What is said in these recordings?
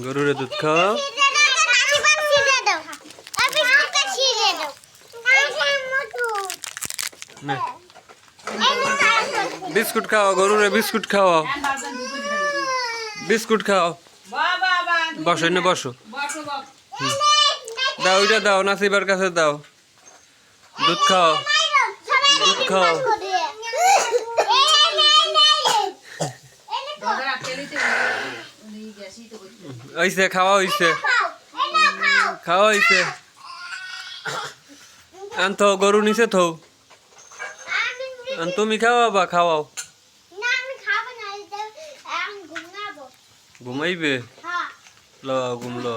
গরুরে দুধ খাও। বিস্কুট খাও, গরুরে বিস্কুট খাও, বিস্কুট খাও। বসো না, বসো। দাও, ওইটা দাও, নাসিবার কাছে দাও। দুধ খাও, দুধ খাও। হইছে, খাওয়া হইছে, খাওয়া হইছে। আনতো গরু নিচে থো। তুমি খাওয়াবা, খাওয়াও। ঘুমাইবে? ল ঘুমলো।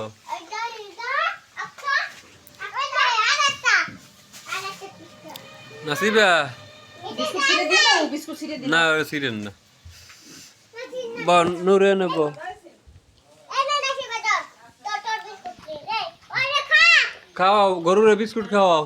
নাসিবা না, সিরেন না। নুরে নেব। খাওয়াও, গরুরে বিস্কুট খাওয়াও।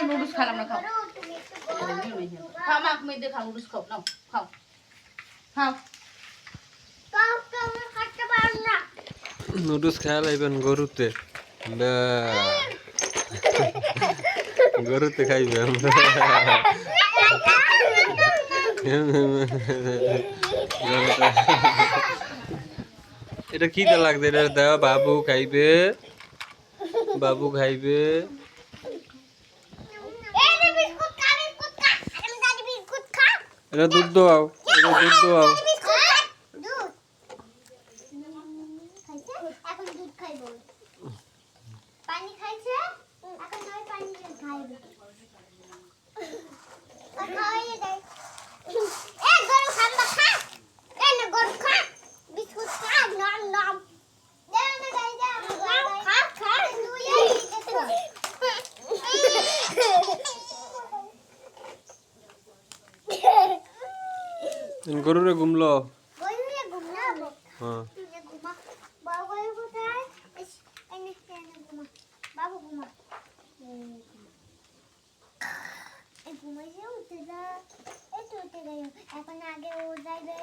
নুডলস খেলাম না, খাও খাও মা, তুমি খাও নুডলস খাও, নাও খাও খাও। নুডলস খেয়া লাইবেন গরুতে, গরুতে খাইবেন। এটা খিদে লাগছে, এটা দেওয়া। বাবু খাইবে, বাবু খাইবে। এটা দুধ দাও, এটা দুধ দাও। পানি খাইছে, এখন নয় পানি খাইবে। খাওয়াইয়ে দেয়। গরু খাম্বা খা, না গরু খা, বিস্কুট খা, নম নম। খা খা, গরুরে ঘুমলো। গরুরে ঘুমাবো। হ্যাঁ, ঘুমা। বাবু কোথায়? এনে ঘুমা। বাবু ঘুমা। ঘুমাইছে, উঠে যা। একটু উঠে গেল, এখন আগে ও যাইবে।